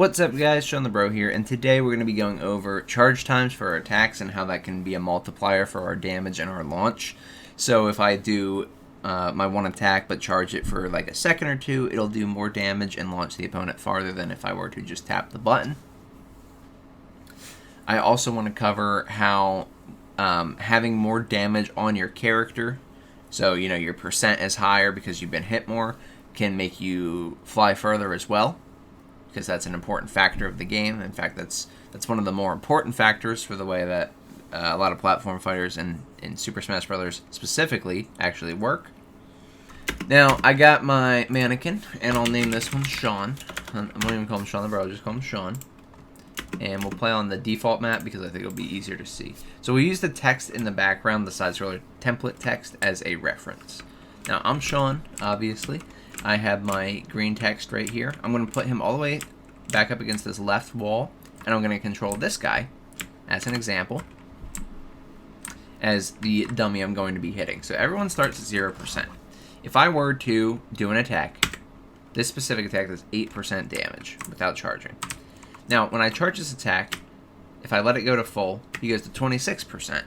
What's up guys, Shawnthebro here, and today we're going to be going over charge times for our attacks and how that can be a multiplier for our damage and our launch. So if I do my one attack but charge it for like a second or two, it'll do more damage and launch the opponent farther than if I were to just tap the button. I also want to cover how having more damage on your character, so you know your percent is higher because you've been hit more, can make you fly further as well, because that's an important factor of the game. In fact, that's one of the more important factors for the way that a lot of platform fighters in Super Smash Brothers specifically actually work. Now, I got my mannequin, and I'll name this one Sean. I won't even call him Shawnthebro, I'll just call him Sean. And we'll play on the default map because I think it'll be easier to see. So we use the text in the background, the side-scroller template text, as a reference. Now, I'm Sean, obviously. I have my green text right here. I'm going to put him all the way back up against this left wall, and I'm going to control this guy, as an example, as the dummy I'm going to be hitting. So everyone starts at 0%. If I were to do an attack, this specific attack does 8% damage without charging. Now, when I charge this attack, if I let it go to full, he goes to 26%,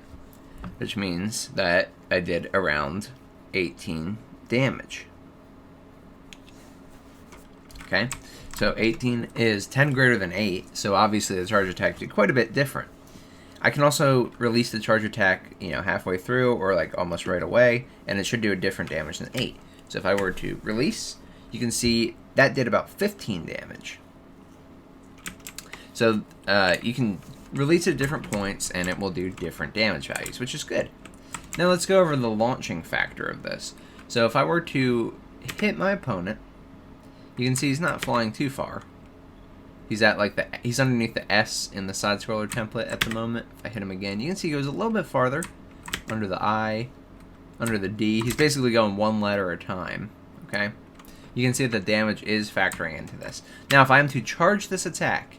which means that I did around 18 damage. Okay, so 18 is 10 greater than 8, so obviously the charge attack did quite a bit different. I can also release the charge attack, you know, halfway through or like almost right away, and it should do a different damage than 8. So if I were to release, you can see that did about 15 damage. So you can release at different points and it will do different damage values, which is good. Now let's go over the launching factor of this. So if I were to hit my opponent, you can see he's not flying too far. He's at like he's underneath the S in the side scroller template at the moment. If I hit him again, you can see he goes a little bit farther, under the I, under the D. He's basically going one letter at a time. Okay, you can see that the damage is factoring into this. Now, if I am to charge this attack,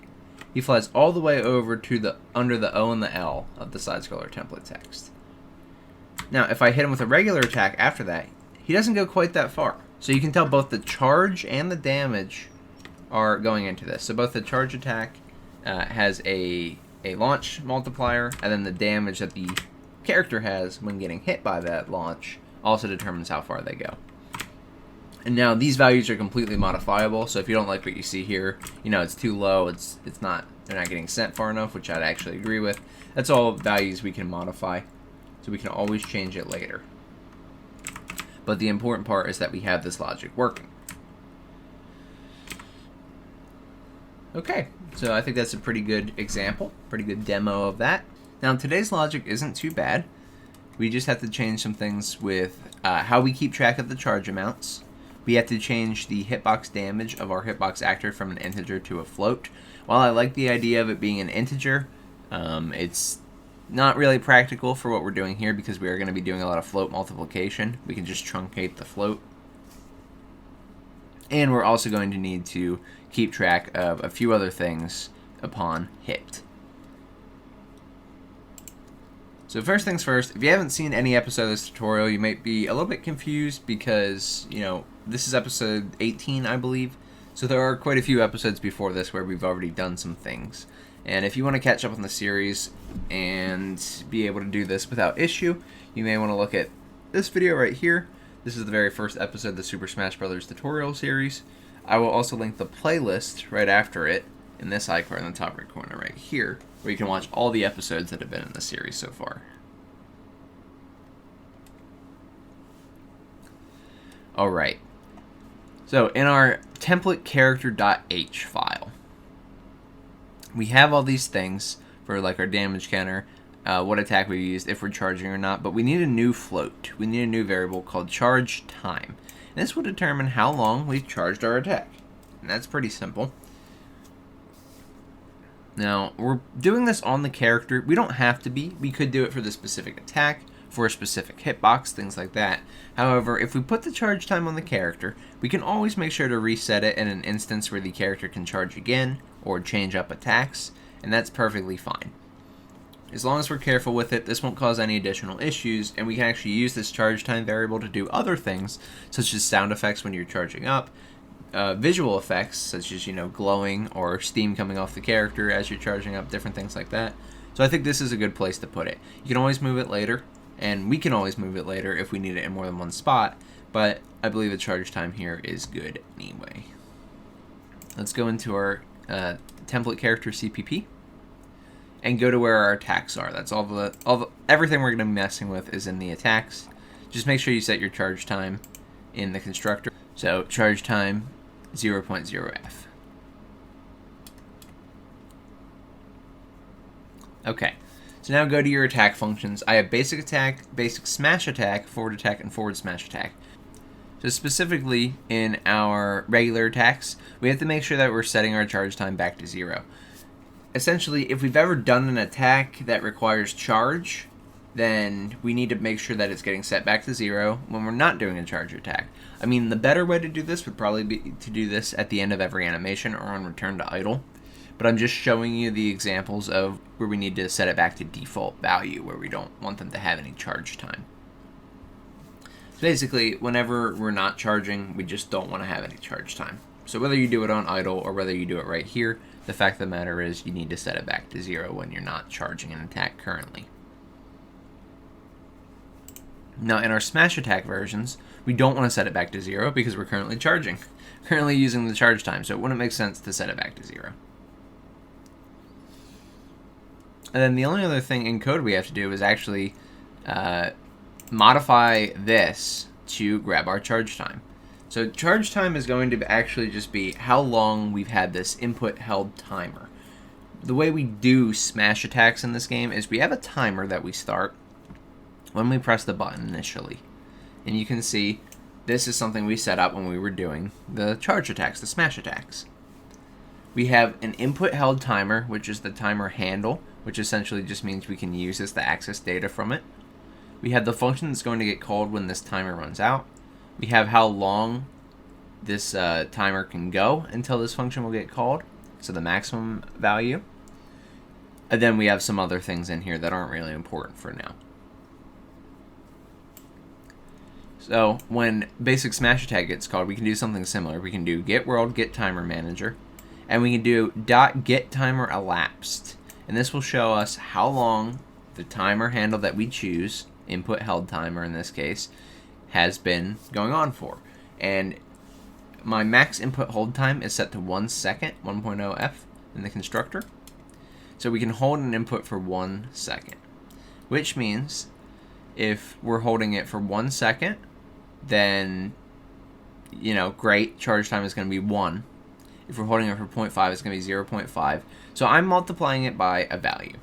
he flies all the way over to the under the O and the L of the side scroller template text. Now, if I hit him with a regular attack after that, he doesn't go quite that far. So you can tell both the charge and the damage are going into this. So both the charge attack has a launch multiplier, and then the damage that the character has when getting hit by that launch also determines how far they go. And now these values are completely modifiable, so if you don't like what you see here, you know, it's too low, they're not getting sent far enough, which I'd actually agree with. That's all values we can modify, so we can always change it later. But the important part is that we have this logic working. Okay, so I think that's a pretty good example, pretty good demo of that. Now, today's logic isn't too bad. We just have to change some things with how we keep track of the charge amounts. We have to change the hitbox damage of our hitbox actor from an integer to a float. While I like the idea of it being an integer, it's not really practical for what we're doing here because we are going to be doing a lot of float multiplication. We can just truncate the float. And we're also going to need to keep track of a few other things upon hit. So first things first, if you haven't seen any episode of this tutorial, you might be a little bit confused because, you know, this is episode 18, I believe. So there are quite a few episodes before this where we've already done some things. And if you want to catch up on the series and be able to do this without issue, you may want to look at this video right here. This is the very first episode of the Super Smash Brothers tutorial series. I will also link the playlist right after it in this icon in the top right corner right here, where you can watch all the episodes that have been in the series so far. Alright, so in our template character.h file, we have all these things for like our damage counter, what attack we used, if we're charging or not, but we need a new float. We need a new variable called charge time. And this will determine how long we've charged our attack. And that's pretty simple. Now, we're doing this on the character. We don't have to be. We could do it for the specific attack, for a specific hitbox, things like that. However, if we put the charge time on the character, we can always make sure to reset it in an instance where the character can charge again or change up attacks, and that's perfectly fine. As long as we're careful with it, this won't cause any additional issues, and we can actually use this charge time variable to do other things, such as sound effects when you're charging up, visual effects, such as, glowing or steam coming off the character as you're charging up, different things like that. So I think this is a good place to put it. You can always move it later, and we can always move it later if we need it in more than one spot, but I believe the charge time here is good anyway. Let's go into our template character CPP and go to where our attacks are. That's everything we're going to be messing with is in the attacks. Just make sure you set your charge time in the constructor. So charge time 0.0f. Okay, so now go to your attack functions. I have basic attack, basic smash attack, forward attack, and forward smash attack. So specifically in our regular attacks, we have to make sure that we're setting our charge time back to 0. Essentially, if we've ever done an attack that requires charge, then we need to make sure that it's getting set back to 0 when we're not doing a charge attack. I mean, the better way to do this would probably be to do this at the end of every animation or on return to idle. But I'm just showing you the examples of where we need to set it back to default value, where we don't want them to have any charge time. So basically, whenever we're not charging, we just don't want to have any charge time. So whether you do it on idle or whether you do it right here, the fact of the matter is you need to set it back to 0 when you're not charging an attack currently. Now in our smash attack versions, we don't want to set it back to 0 because we're currently charging. Currently using the charge time, so it wouldn't make sense to set it back to 0. And then the only other thing in code we have to do is actually modify this to grab our charge time. So charge time is going to actually just be how long we've had this input held timer. The way we do smash attacks in this game is we have a timer that we start when we press the button initially. And you can see this is something we set up when we were doing the charge attacks, the smash attacks. We have an input held timer, which is the timer handle, which essentially just means we can use this to access data from it. We have the function that's going to get called when this timer runs out. We have how long this timer can go until this function will get called, so the maximum value. And then we have some other things in here that aren't really important for now. So when basic smash attack gets called, we can do something similar. We can do get world, get timer manager, and we can do .get timer elapsed. And this will show us how long the timer handle that we choose, input held timer in this case, has been going on for. And my max input hold time is set to 1 second, 1.0f in the constructor. So we can hold an input for 1 second, which means if we're holding it for 1 second, then, great, charge time is going to be 1. If we're holding it for 0.5, it's going to be 0.5. So I'm multiplying it by a value.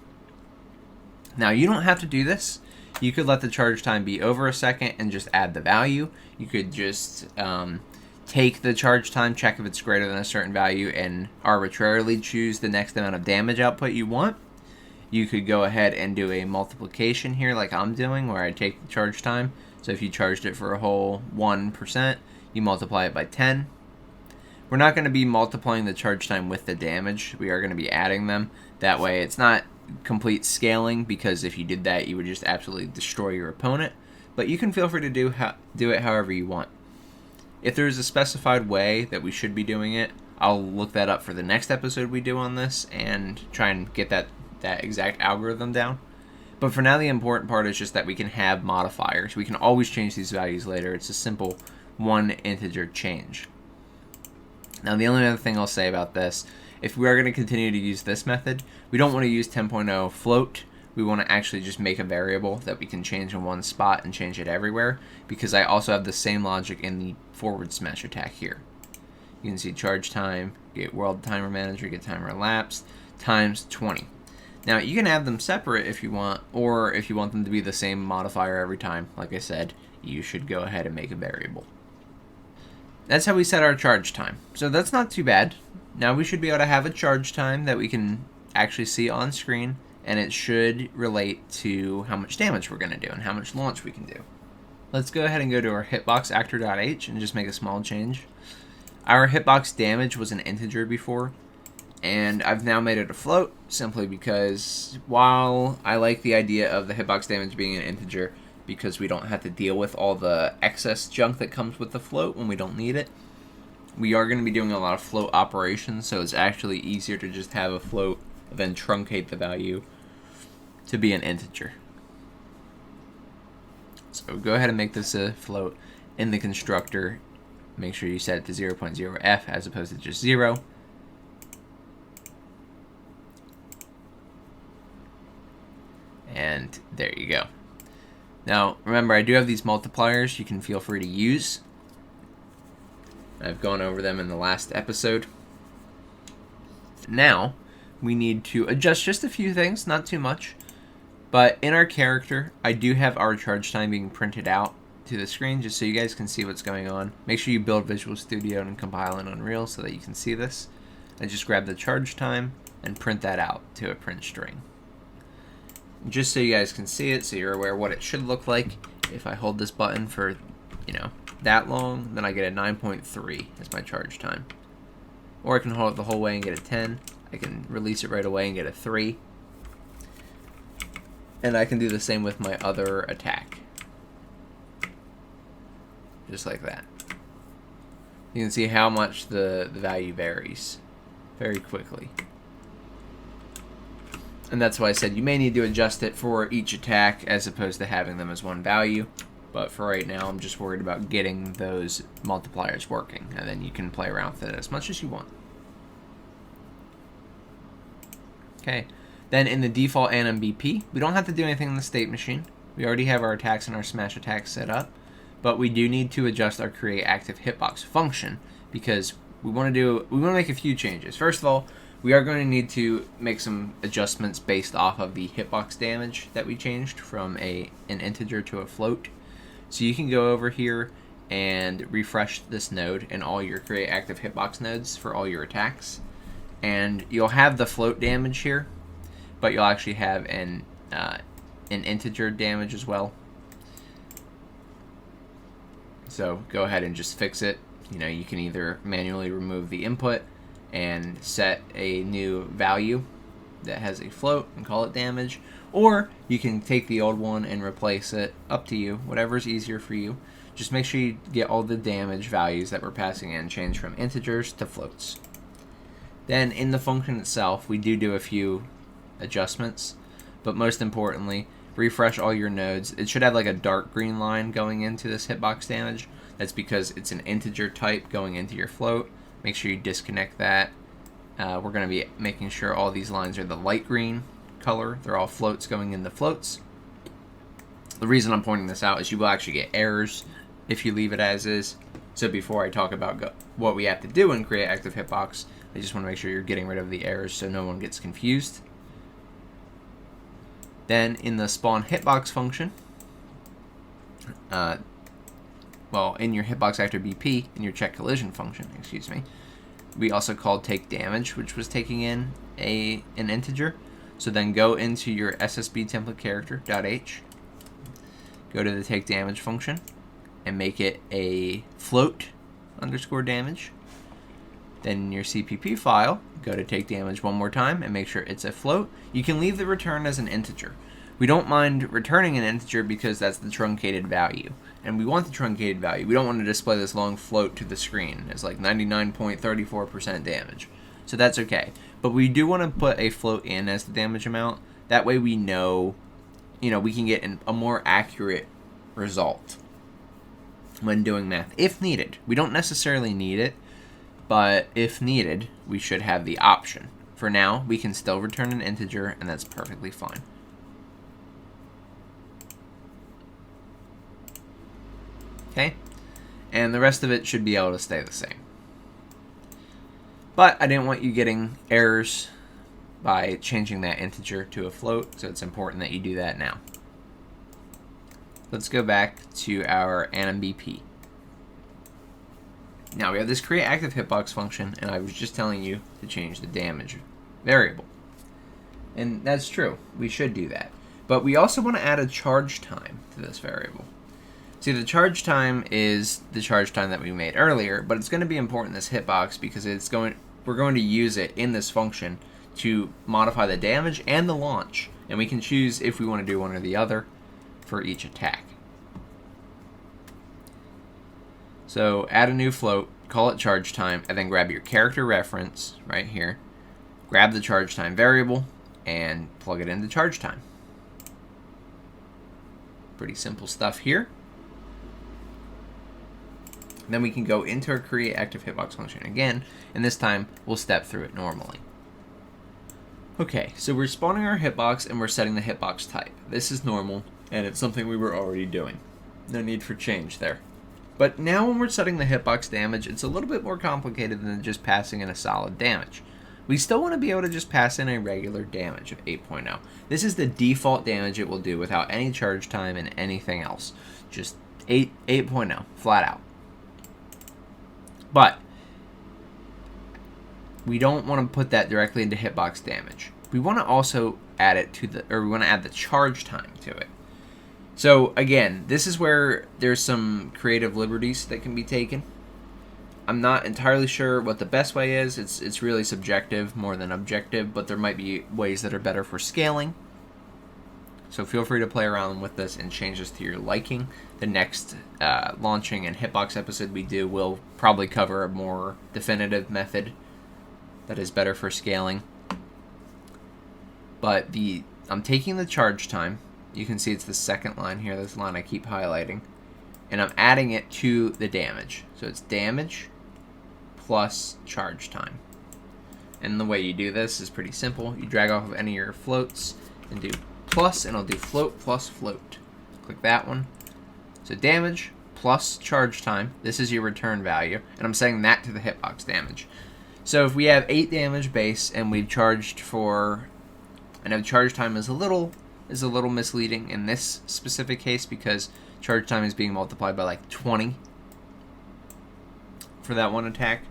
Now, you don't have to do this. You could let the charge time be over a second and just add the value. You could just take the charge time, check if it's greater than a certain value, and arbitrarily choose the next amount of damage output you want. You could go ahead and do a multiplication here like I'm doing, where I take the charge time. So if you charged it for a whole 1%, you multiply it by 10. We're not going to be multiplying the charge time with the damage. We are going to be adding them. That way it's not complete scaling, because if you did that, you would just absolutely destroy your opponent. But you can feel free to do it however you want. If there's a specified way that we should be doing it, I'll look that up for the next episode we do on this and try and get that exact algorithm down. But for now, the important part is just that we can have modifiers. We can always change these values later. It's a simple one integer change. Now, the only other thing I'll say about this, if we are going to continue to use this method, we don't want to use 10.0 float. We want to actually just make a variable that we can change in one spot and change it everywhere, because I also have the same logic in the forward smash attack here. You can see charge time, get world timer manager, get timer elapsed, times 20. Now, you can have them separate if you want, or if you want them to be the same modifier every time, like I said, you should go ahead and make a variable. That's how we set our charge time. So that's not too bad. Now we should be able to have a charge time that we can actually see on screen, and it should relate to how much damage we're going to do and how much launch we can do. Let's go ahead and go to our hitbox actor.h and just make a small change. Our hitbox damage was an integer before, and I've now made it a float simply because while I like the idea of the hitbox damage being an integer because we don't have to deal with all the excess junk that comes with the float when we don't need it, we are going to be doing a lot of float operations, so it's actually easier to just have a float, then truncate the value to be an integer. So go ahead and make this a float in the constructor. Make sure you set it to 0.0f as opposed to just 0. And there you go. Now, remember, I do have these multipliers you can feel free to use. I've gone over them in the last episode. Now, we need to adjust just a few things, not too much. But in our character, I do have our charge time being printed out to the screen just so you guys can see what's going on. Make sure you build Visual Studio and compile in Unreal so that you can see this. And just grab the charge time and print that out to a print string. Just so you guys can see it, so you're aware what it should look like. If I hold this button for, that long, then I get a 9.3 as my charge time. Or I can hold it the whole way and get a 10. I can release it right away and get a 3. And I can do the same with my other attack. Just like that. You can see how much the value varies very quickly. And that's why I said you may need to adjust it for each attack as opposed to having them as one value. But for right now, I'm just worried about getting those multipliers working. And then you can play around with it as much as you want. Okay. Then in the default NMBP, we don't have to do anything in the state machine. We already have our attacks and our smash attacks set up. But we do need to adjust our create active hitbox function because we want to make a few changes. First of all, we are going to need to make some adjustments based off of the hitbox damage that we changed from an integer to a float. So you can go over here and refresh this node and all your create active hitbox nodes for all your attacks. And you'll have the float damage here, but you'll actually have an integer damage as well. So go ahead and just fix it. You can either manually remove the input and set a new value that has a float and call it damage, or you can take the old one and replace it. Up to you, whatever's easier for you. Just make sure you get all the damage values that we're passing in change from integers to floats. Then in the function itself, we do a few adjustments, but most importantly, refresh all your nodes. It should have like a dark green line going into this hitbox damage. That's because it's an integer type going into your float. Make sure you disconnect that. We're going to be making sure all these lines are the light green color. They're all floats going into floats. The reason I'm pointing this out is you will actually get errors if you leave it as is. So before I talk about what we have to do in create active hitbox, I just want to make sure you're getting rid of the errors so no one gets confused. Then in the spawn hitbox function, in your hitbox after BP, in your check collision function, we also called take damage, which was taking in an integer. So then go into your SSB template character .h, go to the take damage function, and make it a float underscore damage. Then in your CPP file, go to take damage one more time and make sure it's a float. You can leave the return as an integer. We don't mind returning an integer because that's the truncated value. And we want the truncated value. We don't want to display this long float to the screen as like 99.34% damage. So that's okay. But we do want to put a float in as the damage amount. That way we know, we can get a more accurate result when doing math, if needed. We don't necessarily need it, but if needed, we should have the option. For now, we can still return an integer, and that's perfectly fine. Okay, and the rest of it should be able to stay the same. But I didn't want you getting errors by changing that integer to a float, so it's important that you do that now. Let's go back to our NMBP. Now we have this create active hitbox function, and I was just telling you to change the damage variable. And that's true, we should do that. But we also want to add a charge time to this variable. See, the charge time is the charge time that we made earlier, but it's going to be important in this hitbox because we're going to use it in this function to modify the damage and the launch. And we can choose if we want to do one or the other for each attack. So add a new float, call it charge time, and then grab your character reference right here, grab the charge time variable, and plug it into charge time. Pretty simple stuff here. Then we can go into our create active hitbox function again, and this time we'll step through it normally. Okay, so we're spawning our hitbox and we're setting the hitbox type. This is normal, and it's something we were already doing. No need for change there. But now when we're setting the hitbox damage, it's a little bit more complicated than just passing in a solid damage. We still want to be able to just pass in a regular damage of 8.0. This is the default damage it will do without any charge time and anything else. Just 8.0, flat out. But we don't want to put that directly into hitbox damage. We want to also add it to the, or we want to add the charge time to it. So again, this is where there's some creative liberties that can be taken. I'm not entirely sure what the best way is. It's really subjective more than objective, but there might be ways that are better for scaling. So feel free to play around with this and change this to your liking. The next launching and hitbox episode we do will probably cover a more definitive method that is better for scaling. But I'm taking the charge time. You can see it's the second line here, this line I keep highlighting. And I'm adding it to the damage. So it's damage plus charge time. And the way you do this is pretty simple. You drag off of any of your floats and do plus, and I'll do float plus float. Click that one. So damage plus charge time. This is your return value. And I'm setting that to the hitbox damage. So if we have 8 damage base and we've charged for... I know charge time is a little misleading in this specific case because charge time is being multiplied by like 20 for that one attack.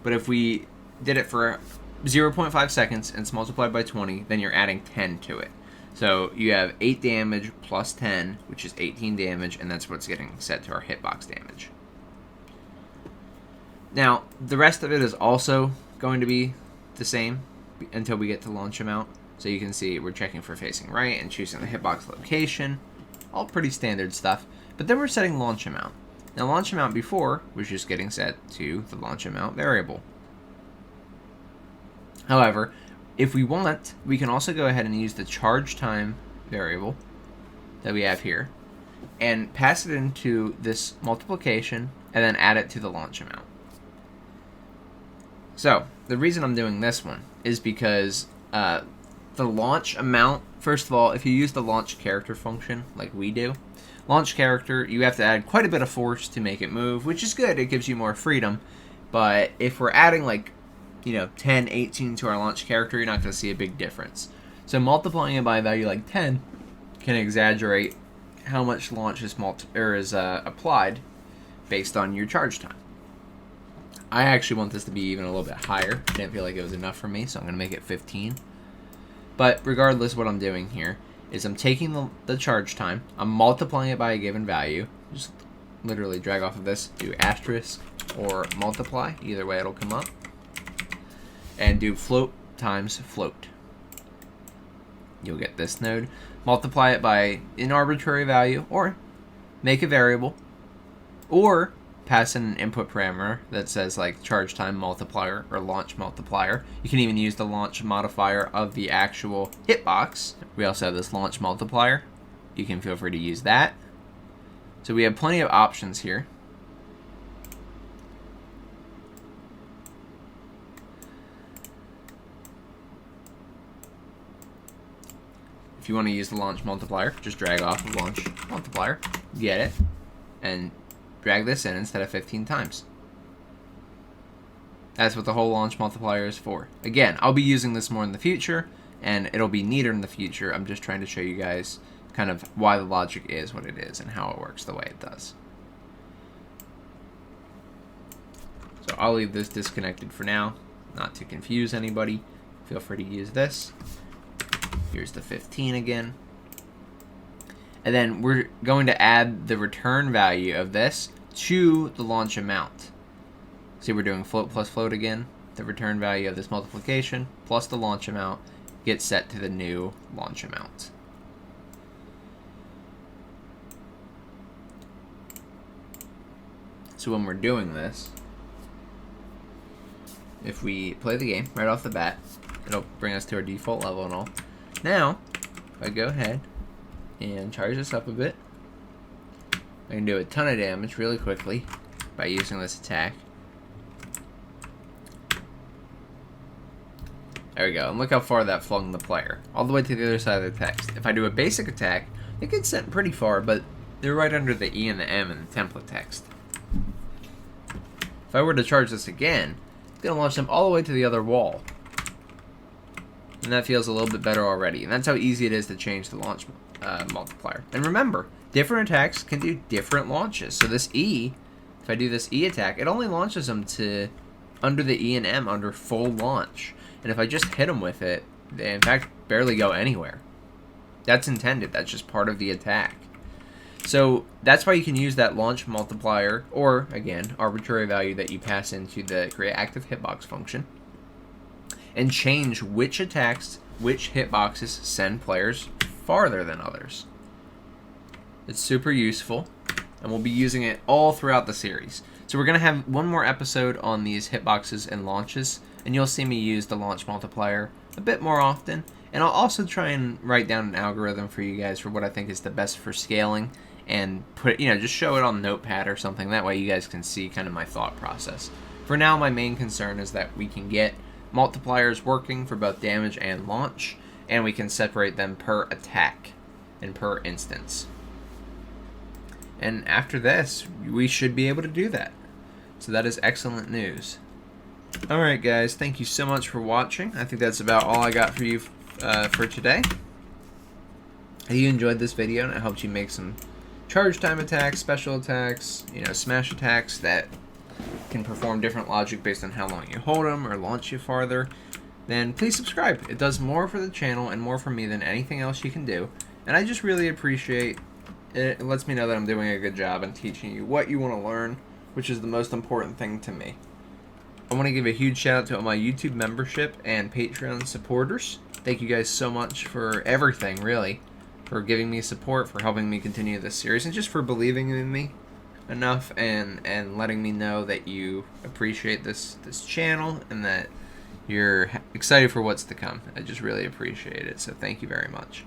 But if we did it for 0.5 seconds and it's multiplied by 20, then you're adding 10 to it. So you have 8 damage plus 10, which is 18 damage, and that's what's getting set to our hitbox damage. Now, the rest of it is also going to be the same until we get to launch amount. So you can see we're checking for facing right and choosing the hitbox location. All pretty standard stuff. But then we're setting launch amount. Now launch amount before was just getting set to the launch amount variable. However, if we want, we can also go ahead and use the charge time variable that we have here and pass it into this multiplication and then add it to the launch amount. So the reason I'm doing this one is because the launch amount, first of all, if you use the launch character function like we do, launch character, you have to add quite a bit of force to make it move, which is good. It gives you more freedom. But if we're adding like, 10, 18 to our launch character, you're not going to see a big difference. So multiplying it by a value like 10 can exaggerate how much launch is applied based on your charge time. I actually want this to be even a little bit higher. I didn't feel like it was enough for me, so I'm going to make it 15. But regardless, what I'm doing here is I'm taking the charge time, I'm multiplying it by a given value, just literally drag off of this, do asterisk or multiply, either way it'll come up, and do float times float. You'll get this node. Multiply it by an arbitrary value, or make a variable, or pass in an input parameter that says like charge time multiplier or launch multiplier. You can even use the launch modifier of the actual hitbox. We also have this launch multiplier. You can feel free to use that. So we have plenty of options here. If you want to use the launch multiplier, just drag off of launch multiplier, get it, and drag this in instead of 15 times. That's what the whole launch multiplier is for. Again, I'll be using this more in the future, and it'll be neater in the future. I'm just trying to show you guys kind of why the logic is what it is and how it works the way it does. So I'll leave this disconnected for now, not to confuse anybody. Feel free to use this. Here's the 15 again. And then we're going to add the return value of this to the launch amount. See, we're doing float plus float again. The return value of this multiplication plus the launch amount gets set to the new launch amount. So when we're doing this, if we play the game right off the bat, it'll bring us to our default level and all. Now, if I go ahead and charge this up a bit, I can do a ton of damage really quickly by using this attack. There we go, and look how far that flung the player, all the way to the other side of the text. If I do a basic attack, it gets sent pretty far, but they're right under the E and the M in the template text. If I were to charge this again, it's going to launch them all the way to the other wall. And that feels a little bit better already. And that's how easy it is to change the launch multiplier. And remember, different attacks can do different launches. So this E, if I do this E attack, it only launches them to under the E and M under full launch. And if I just hit them with it, they in fact barely go anywhere. That's intended. That's just part of the attack. So that's why you can use that launch multiplier, or again, arbitrary value that you pass into the create active hitbox function, and change which attacks, which hitboxes send players farther than others. It's super useful, and we'll be using it all throughout the series. So we're going to have one more episode on these hitboxes and launches, and you'll see me use the launch multiplier a bit more often. And I'll also try and write down an algorithm for you guys for what I think is the best for scaling, and put, just show it on Notepad or something. That way you guys can see kind of my thought process. For now, my main concern is that we can get multipliers working for both damage and launch, and we can separate them per attack and per instance. And after this, we should be able to do that. So that is excellent news. Alright guys, thank you so much for watching. I think that's about all I got for you for today. If you enjoyed this video and it helped you make some charge time attacks, special attacks, smash attacks that can perform different logic based on how long you hold them or launch you farther, then please subscribe. It does more for the channel and more for me than anything else you can do. And I just really appreciate it. It lets me know that I'm doing a good job in teaching you what you want to learn, which is the most important thing to me. I want to give a huge shout out to all my YouTube membership and Patreon supporters. Thank you guys so much for everything, really. For giving me support, for helping me continue this series, and just for believing in me enough and letting me know that you appreciate this channel and that you're excited for what's to come. I just really appreciate it, so thank you very much.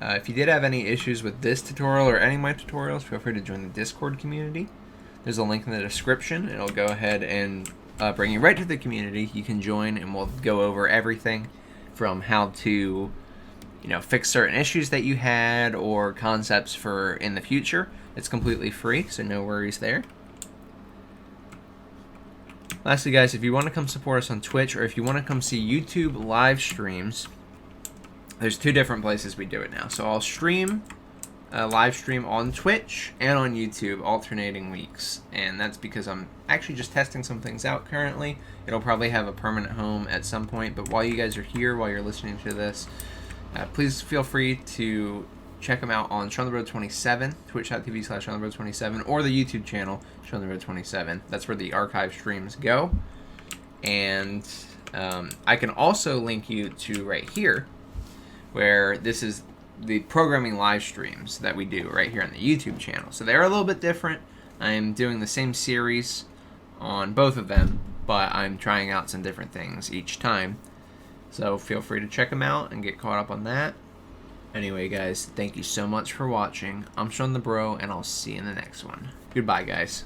If you did have any issues with this tutorial or any of my tutorials, feel free to join the Discord community. There's a link in the description. It'll go ahead and bring you right to the community. You can join and we'll go over everything from how to fix certain issues that you had or concepts for in the future. It's completely free, so no worries there. Lastly guys, if you want to come support us on Twitch, or if you want to come see YouTube live streams, there's two different places we do it now. So I'll stream live stream on Twitch and on YouTube alternating weeks, and that's because I'm actually just testing some things out currently. It'll probably have a permanent home at some point, but while you guys are here, while you're listening to this, please feel free to check them out on Shawnthebro27, twitch.tv/Shawnthebro27, or the YouTube channel Shawnthebro27. That's where the archive streams go. And I can also link you to right here, where this is the programming live streams that we do right here on the YouTube channel. So they're a little bit different. I'm doing the same series on both of them, but I'm trying out some different things each time. So feel free to check them out and get caught up on that. Anyway, guys, thank you so much for watching. I'm Shawnthebro, and I'll see you in the next one. Goodbye, guys.